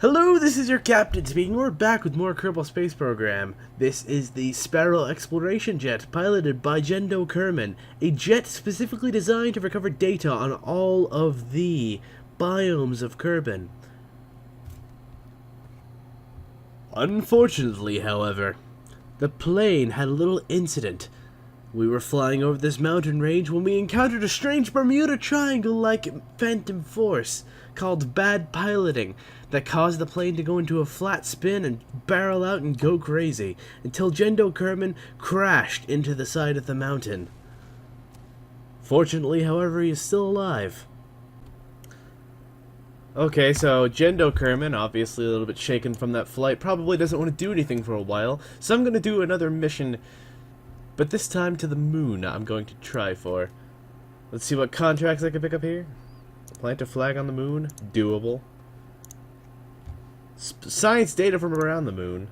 Hello, this is your captain speaking. We're back with more Kerbal Space Program. This is the Sparrow Exploration Jet, piloted by Jendo Kerman, a jet specifically designed to recover data on all of the biomes of Kerbin. Unfortunately, however, the plane had a little incident. We were flying over this mountain range when we encountered a strange Bermuda Triangle-like phantom force called bad piloting that caused the plane to go into a flat spin and barrel out and go crazy until Jendo Kerman crashed into the side of the mountain. Fortunately, however, he is still alive. Okay, so Jendo Kerman, obviously a little bit shaken from that flight, probably doesn't want to do anything for a while, so I'm going to do another mission. But this time to the moon I'm going to try for. Let's see what contracts I can pick up here. Plant a flag on the moon. Doable. Science data from around the moon.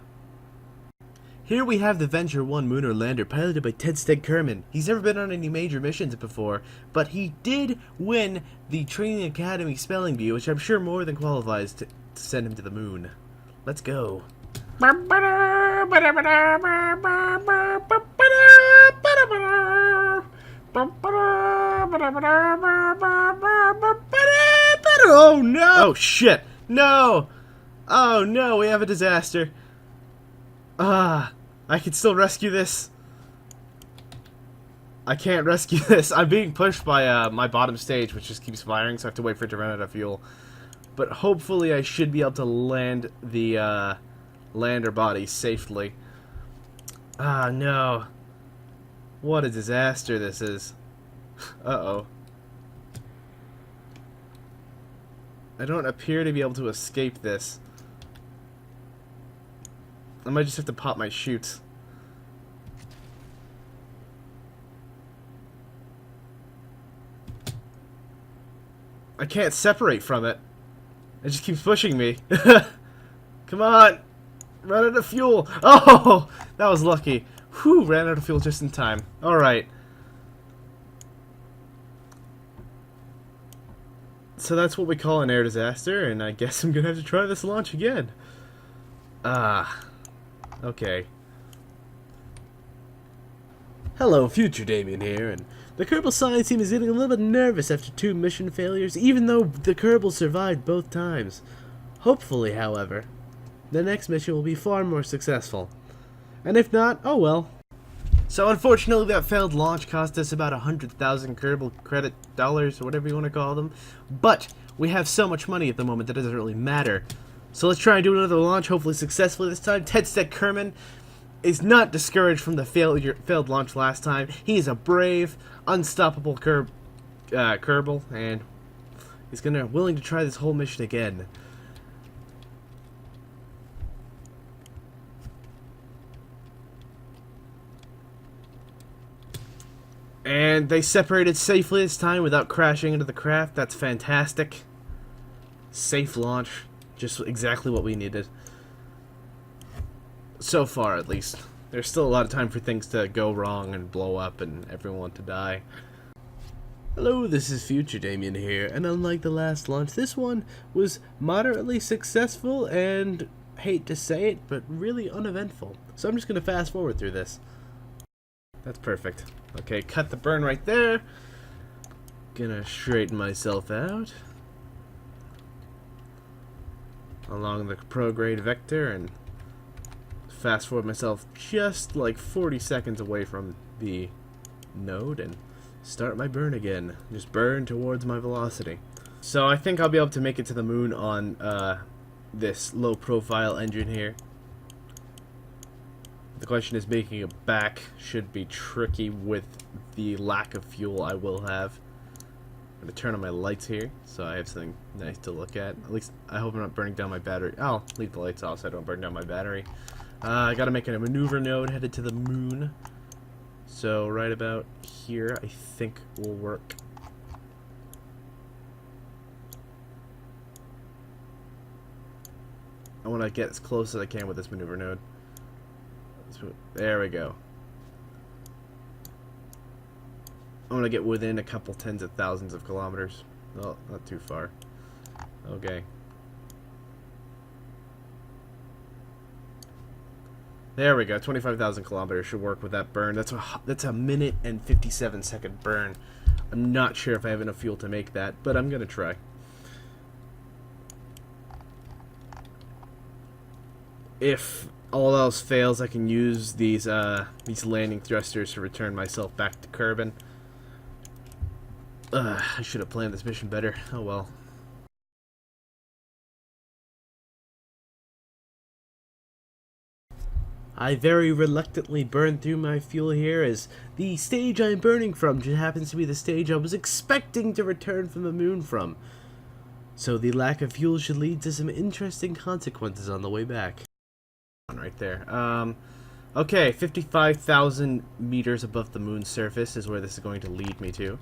Here we have the Venture 1 lunar lander piloted by Ted Kerman. He's never been on any major missions before, but he did win the Training Academy Spelling Bee, which I'm sure more than qualifies to send him to the moon. Let's go. Oh no! Oh shit! No! Oh no, we have a disaster. I can still rescue this. I can't rescue this. I'm being pushed by my bottom stage, which just keeps firing, so I have to wait for it to run out of fuel. But hopefully I should be able to land the lander body safely. Ah, no. What a disaster this is. Uh-oh. I don't appear to be able to escape this. I might just have to pop my chutes. I can't separate from it. It just keeps pushing me. Come on! Run out of fuel! Oh! That was lucky. Whew, ran out of fuel just in time. Alright. So that's what we call an air disaster, and I guess I'm gonna have to try this launch again. Okay. Hello, Future Damin here, and the Kerbal science team is getting a little bit nervous after 2 mission failures, even though the Kerbal survived both times. Hopefully, however, the next mission will be far more successful. And if not, oh well. So unfortunately that failed launch cost us about 100,000 Kerbal credit dollars, or whatever you want to call them. But we have so much money at the moment that it doesn't really matter. So let's try and do another launch, hopefully successfully this time. Ted Kerman is not discouraged from the failed launch last time. He is a brave, unstoppable Kerbal, and he's willing to try this whole mission again. And they separated safely this time without crashing into the craft. That's fantastic. Safe launch. Just exactly what we needed. So far, at least. There's still a lot of time for things to go wrong and blow up and everyone to die. Hello, this is Future Damin here, and unlike the last launch, this one was moderately successful and, hate to say it, but really uneventful. So I'm just going to fast forward through this. That's perfect. Okay, cut the burn right there. Gonna straighten myself out along the prograde vector and fast forward myself just like 40 seconds away from the node and start my burn again. Just burn towards my velocity. So I think I'll be able to make it to the moon on this low profile engine here. The question is, making it back should be tricky with the lack of fuel I will have. I'm going to turn on my lights here, so I have something nice to look at. At least, I hope I'm not burning down my battery. I'll leave the lights off so I don't burn down my battery. I got to make a maneuver node headed to the moon. So, right about here, I think will work. I want to get as close as I can with this maneuver node. There we go. I want to get within a couple tens of thousands of kilometers. Oh, not too far. Okay. There we go. 25,000 kilometers should work with that burn. That's a minute and 57-second burn. I'm not sure if I have enough fuel to make that, but I'm gonna try. If all else fails, I can use these landing thrusters to return myself back to Kerbal. I should have planned this mission better. Oh well. I very reluctantly burned through my fuel here, as the stage I'm burning from just happens to be the stage I was expecting to return from the moon from. So the lack of fuel should lead to some interesting consequences on the way back. Right there. Okay, 55,000 meters above the moon's surface is where this is going to lead me to.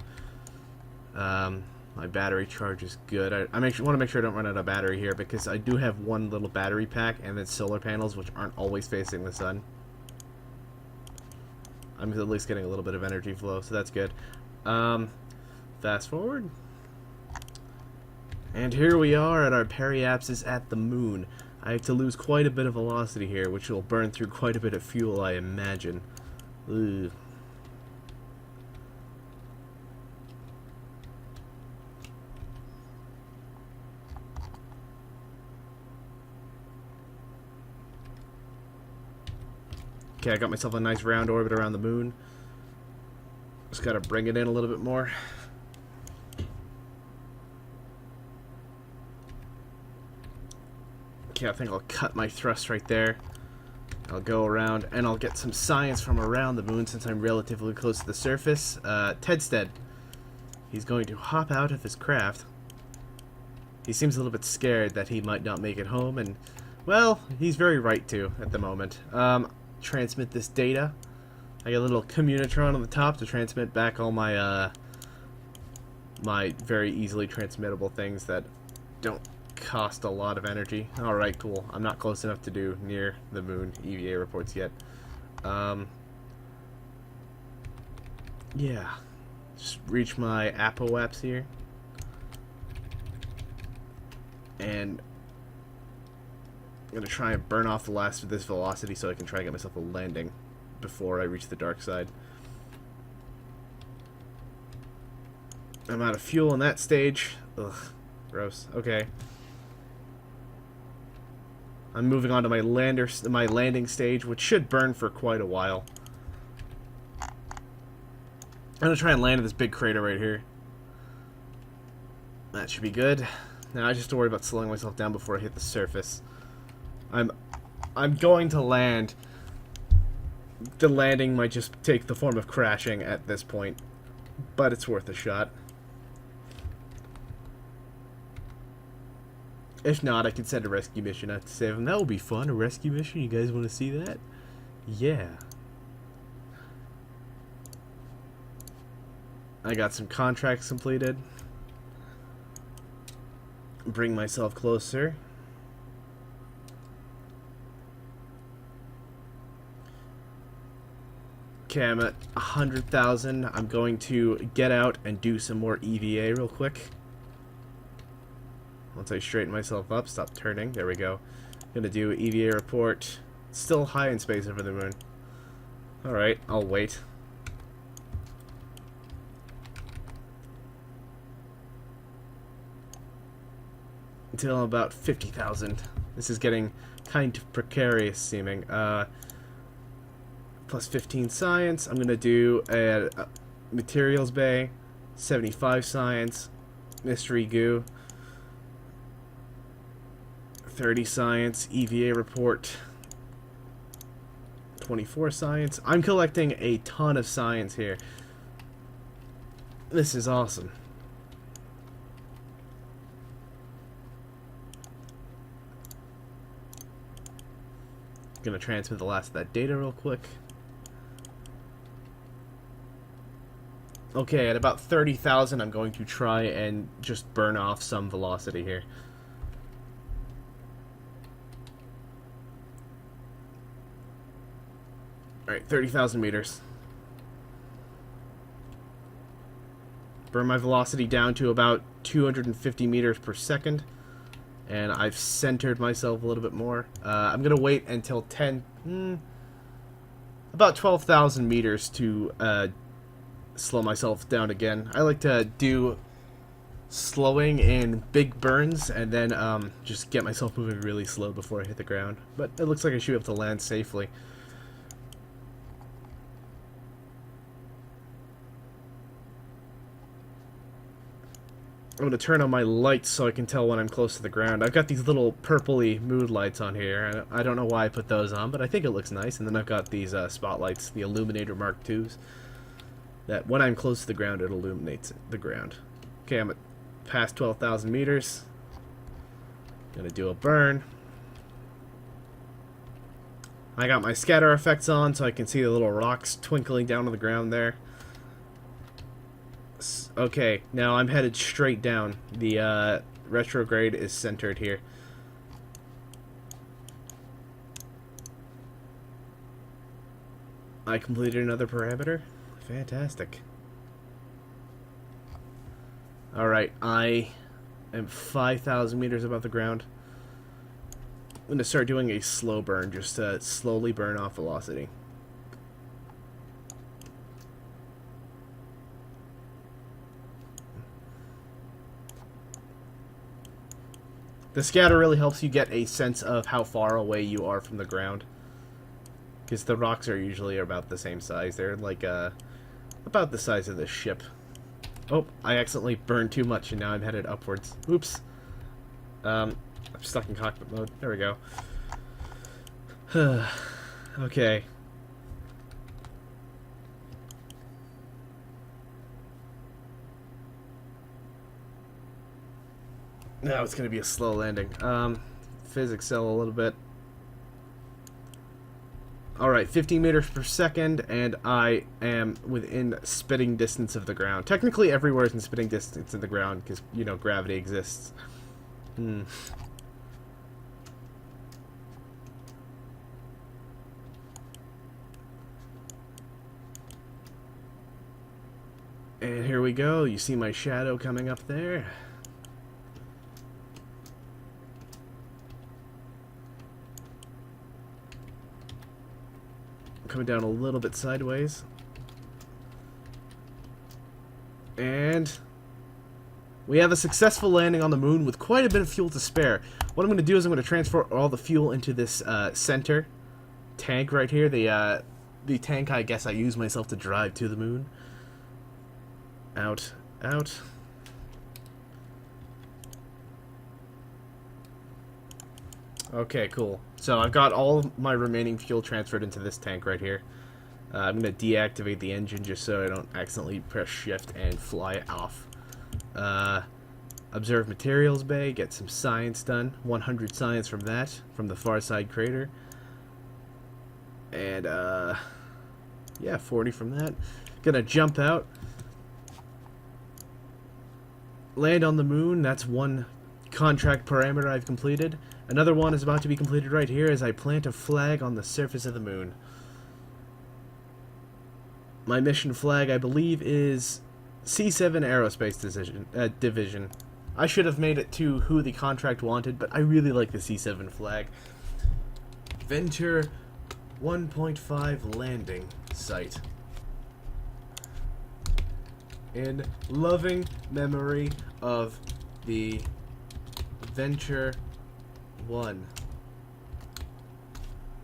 My battery charge is good. I want to make sure I don't run out of battery here, because I do have one little battery pack and then solar panels, which aren't always facing the sun. I'm at least getting a little bit of energy flow, so that's good. Fast forward. And here we are at our periapsis at the moon. I have to lose quite a bit of velocity here, which will burn through quite a bit of fuel, I imagine. Ugh. Okay, I got myself a nice round orbit around the moon. Just gotta bring it in a little bit more. Okay, I think I'll cut my thrust right there. I'll go around, and I'll get some science from around the moon since I'm relatively close to the surface. Tedstead. He's going to hop out of his craft. He seems a little bit scared that he might not make it home, and, well, he's very right to at the moment. Transmit this data. I got a little communitron on the top to transmit back all my my very easily transmittable things that don't cost a lot of energy. Alright, cool. I'm not close enough to do near the moon EVA reports yet. Yeah. Just reach my apoapse here. And I'm going to try and burn off the last of this velocity so I can try and get myself a landing before I reach the dark side. I'm out of fuel in that stage. Ugh, gross. Okay. I'm moving on to my landing stage, which should burn for quite a while. I'm going to try and land in this big crater right here. That should be good. Now I just have to worry about slowing myself down before I hit the surface. I'm going to land. The landing might just take the form of crashing at this point, but it's worth a shot. If not, I could send a rescue mission out to save him. That will be fun, a rescue mission. You guys want to see that? Yeah. I got some contracts completed. Bring myself closer. Okay, I'm at 100,000. I'm going to get out and do some more EVA real quick. Once I straighten myself up, stop turning. There we go. Gonna do EVA report. Still high in space over the moon. Alright, I'll wait. Until I'm about 50,000. This is getting kind of precarious seeming. Plus 15 science. I'm gonna do a materials bay, 75 science, mystery goo, 30 science, EVA report, 24 science. I'm collecting a ton of science here. This is awesome. Gonna transmit the last of that data real quick. Okay, at about 30,000, I'm going to try and just burn off some velocity here. Alright, 30,000 meters. Burn my velocity down to about 250 meters per second. And I've centered myself a little bit more. I'm going to wait until 10... about 12,000 meters to slow myself down again. I like to do slowing in big burns and then just get myself moving really slow before I hit the ground. But it looks like I should be able to land safely. I'm going to turn on my lights so I can tell when I'm close to the ground. I've got these little purpley mood lights on here. I don't know why I put those on, but I think it looks nice. And then I've got these spotlights, the Illuminator Mark IIs, that when I'm close to the ground, it illuminates the ground. Okay, I'm at past 12,000 meters. Gonna do a burn. I got my scatter effects on so I can see the little rocks twinkling down on the ground there. Okay, now I'm headed straight down. The retrograde is centered here. I completed another parameter. Fantastic. Alright, I am 5,000 meters above the ground. I'm going to start doing a slow burn, just to slowly burn off velocity. The scatter really helps you get a sense of how far away you are from the ground. Because the rocks are usually about the same size. They're like about the size of this ship. Oh, I accidentally burned too much and now I'm headed upwards. Oops. I'm stuck in cockpit mode. There we go. Okay. Now it's going to be a slow landing. Physics sell a little bit. Alright, 15 meters per second, and I am within spitting distance of the ground. Technically, everywhere is in spitting distance of the ground, because, you know, gravity exists. And here we go. You see my shadow coming up there. Coming down a little bit sideways. And we have a successful landing on the moon with quite a bit of fuel to spare. What I'm going to do is I'm going to transfer all the fuel into this center tank right here. The tank I guess I use myself to drive to the moon. Out. Out. Okay, cool. So I've got all of my remaining fuel transferred into this tank right here. I'm going to deactivate the engine just so I don't accidentally press shift and fly off. Observe materials bay, get some science done. 100 science from that, from the far side crater. And, yeah, 40 from that. Gonna jump out. Land on the moon, that's one contract parameter I've completed. Another one is about to be completed right here as I plant a flag on the surface of the moon. My mission flag, I believe, is C7 Aerospace Division. I should have made it to who the contract wanted, but I really like the C7 flag. Venture 1.5 landing site. In loving memory of the Venture 1.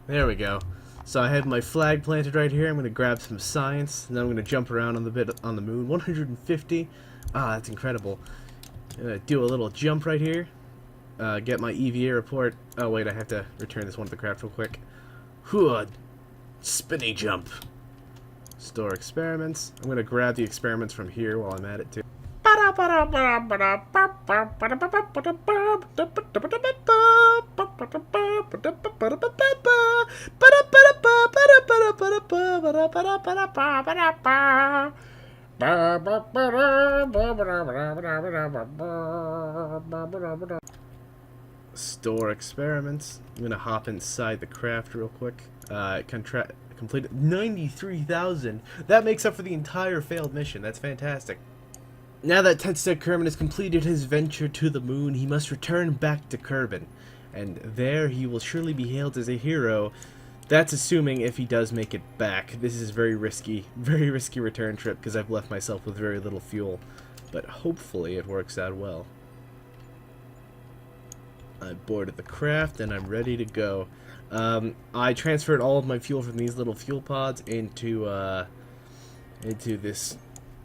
There we go. So I have my flag planted right here. I'm going to grab some science, and then I'm going to jump around on the moon. 150. Ah, that's incredible. I'm going to do a little jump right here. Get my EVA report. Oh wait, I have to return this one to the craft real quick. Whew, spinny jump. Store experiments. I'm going to grab the experiments from here while I'm at it too. Store experiments. I'm gonna hop inside the craft real quick. Completed 93,000. That makes up for the entire failed mission. That's fantastic. Now that Tedstead Kerman has completed his venture to the moon, he must return back to Kerbal, and there he will surely be hailed as a hero That's assuming if he does make it back. This is very risky return trip because I've left myself with very little fuel. But hopefully it works out well. I boarded the craft and I'm ready to go. I transferred all of my fuel from these little fuel pods into this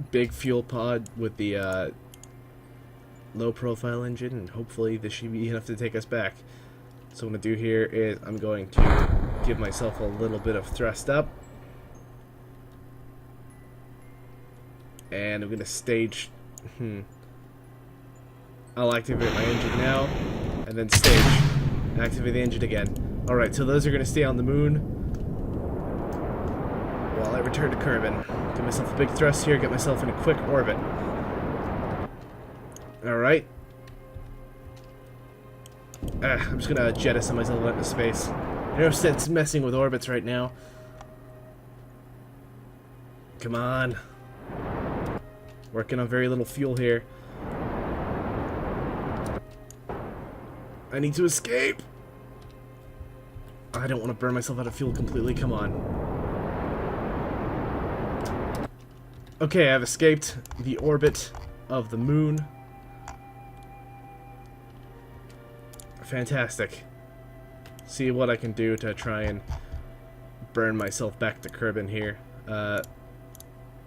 big fuel pod with the low profile engine, and hopefully this should be enough to take us back. So what I'm going to do here is I'm going to give myself a little bit of thrust up. And I'm going to stage... I'll activate my engine now, and then stage. Activate the engine again. Alright, so those are going to stay on the moon while I return to Kerbin. Give myself a big thrust here, get myself in a quick orbit. Alright. I'm just gonna jettison myself out into space. No sense messing with orbits right now. Come on. Working on very little fuel here. I need to escape! I don't want to burn myself out of fuel completely, come on. Okay, I've escaped the orbit of the moon. Fantastic. See what I can do to try and burn myself back to Kerbin here.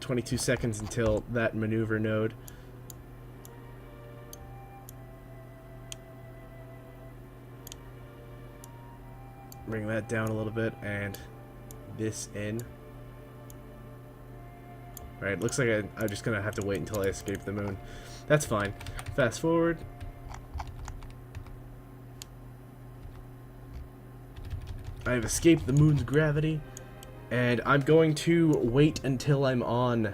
22 seconds until that maneuver node. Bring that down a little bit and this in. Alright, looks like I'm just gonna have to wait until I escape the moon. That's fine. Fast forward. I have escaped the moon's gravity, and I'm going to wait until I'm on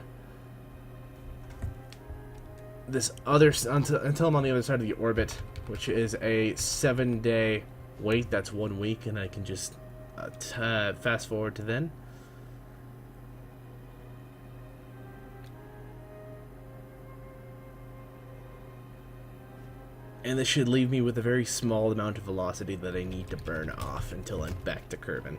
this other until I'm on the other side of the orbit, which is a 7-day wait. That's 1 week, and I can just fast forward to then. And this should leave me with a very small amount of velocity that I need to burn off until I'm back to Kerbin.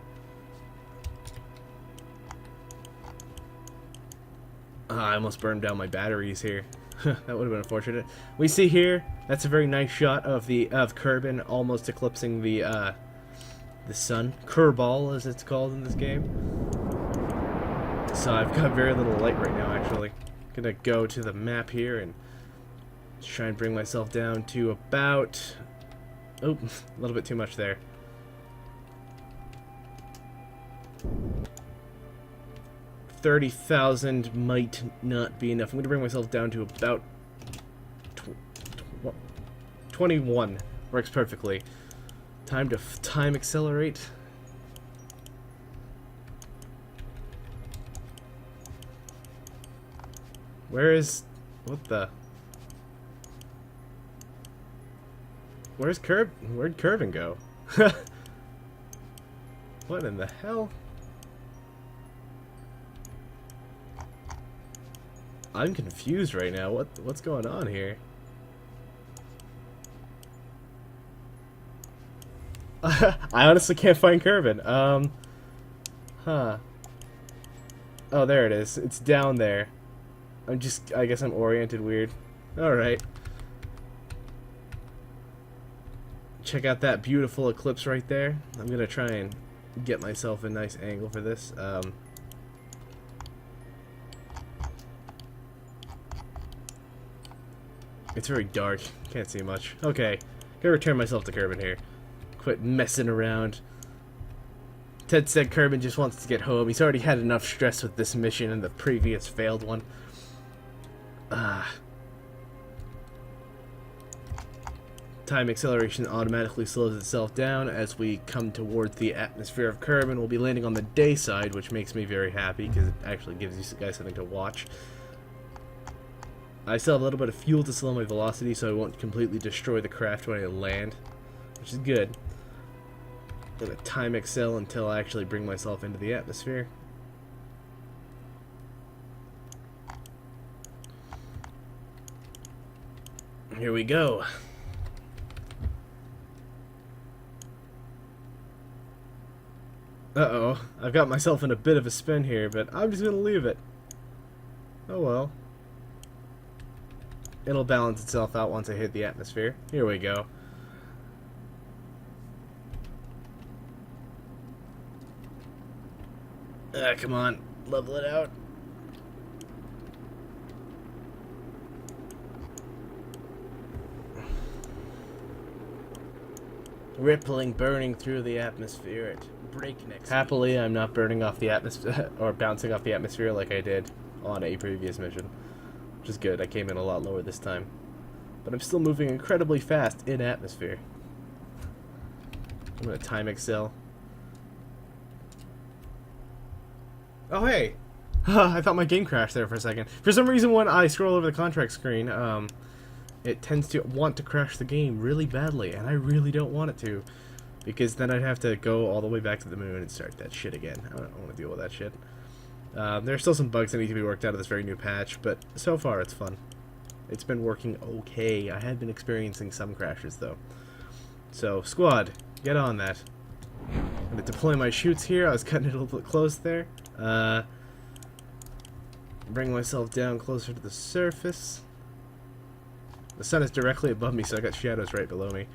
I almost burned down my batteries here. That would have been unfortunate. We see here, that's a very nice shot of Kerbin almost eclipsing the sun. Kerbal, as it's called in this game. So I've got very little light right now, actually. Gonna go to the map here and try and bring myself down to about... Oh, a little bit too much there. $30,000 might not be enough. I'm going to bring myself down to about 21. Works perfectly. Time to time accelerate. Where is... What the... Where'd Kerbin go? What in the hell? I'm confused right now. What's going on here? I honestly can't find Kerbin. Huh. Oh, there it is. It's down there. I guess I'm oriented weird. Alright. Check out that beautiful eclipse right there. I'm gonna try and get myself a nice angle for this. It's very dark. Can't see much. Okay. Gotta return myself to Kerbin here. Quit messing around. Ted said Kerbin just wants to get home. He's already had enough stress with this mission and the previous failed one. Time acceleration automatically slows itself down as we come towards the atmosphere of Kerbin. We'll be landing on the day side, which makes me very happy because it actually gives you guys something to watch. I still have a little bit of fuel to slow my velocity so I won't completely destroy the craft when I land, which is good. I'm going to time excel until I actually bring myself into the atmosphere. Here we go. Uh-oh, I've got myself in a bit of a spin here, but I'm just gonna leave it. Oh well. It'll balance itself out once I hit the atmosphere. Here we go. Come on, level it out. Rippling, burning through the atmosphere at breakneck speed. Happily, I'm not burning off the atmosphere or bouncing off the atmosphere like I did on a previous mission, which is good. I came in a lot lower this time, but I'm still moving incredibly fast in atmosphere. I'm gonna time excel. Oh hey, I thought my game crashed there for a second. For some reason, when I scroll over the contract screen, it tends to want to crash the game really badly, and I really don't want it to, because then I'd have to go all the way back to the moon and start that shit again. I don't want to deal with that shit. There are still some bugs that need to be worked out of this very new patch, but so far it's fun. It's been working okay. I had been experiencing some crashes, though. So, squad, get on that. I'm going to deploy my chutes here. I was cutting it a little bit close there. Bring myself down closer to the surface. The sun is directly above me, so I got shadows right below me.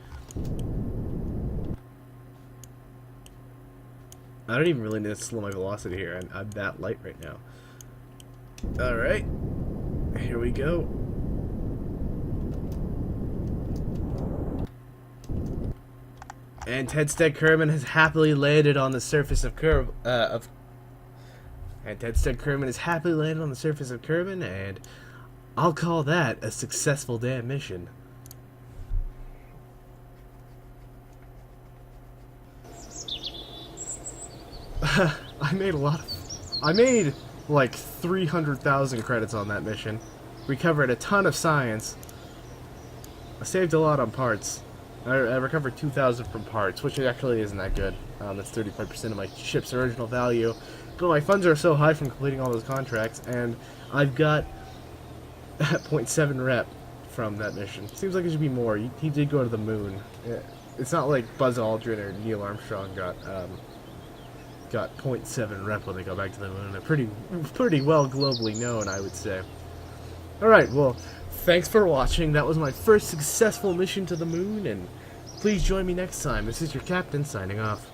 I don't even really need to slow my velocity here. I'm that light right now. Alright. Here we go. And Kerbal has happily landed on the surface of Kerbal, and I'll call that a successful damn mission. I made like 300,000 credits on that mission. Recovered a ton of science. I saved a lot on parts. I recovered 2,000 from parts, which actually isn't that good. That's 35% of my ship's original value. But my funds are so high from completing all those contracts, and I've got 0.7 rep from that mission. Seems like it should be more. He did go to the moon. It's not like Buzz Aldrin or Neil Armstrong got 0.7 rep when they go back to the moon. They're pretty well globally known, I would say. Alright, well, thanks for watching. That was my first successful mission to the moon, and please join me next time. This is your captain signing off.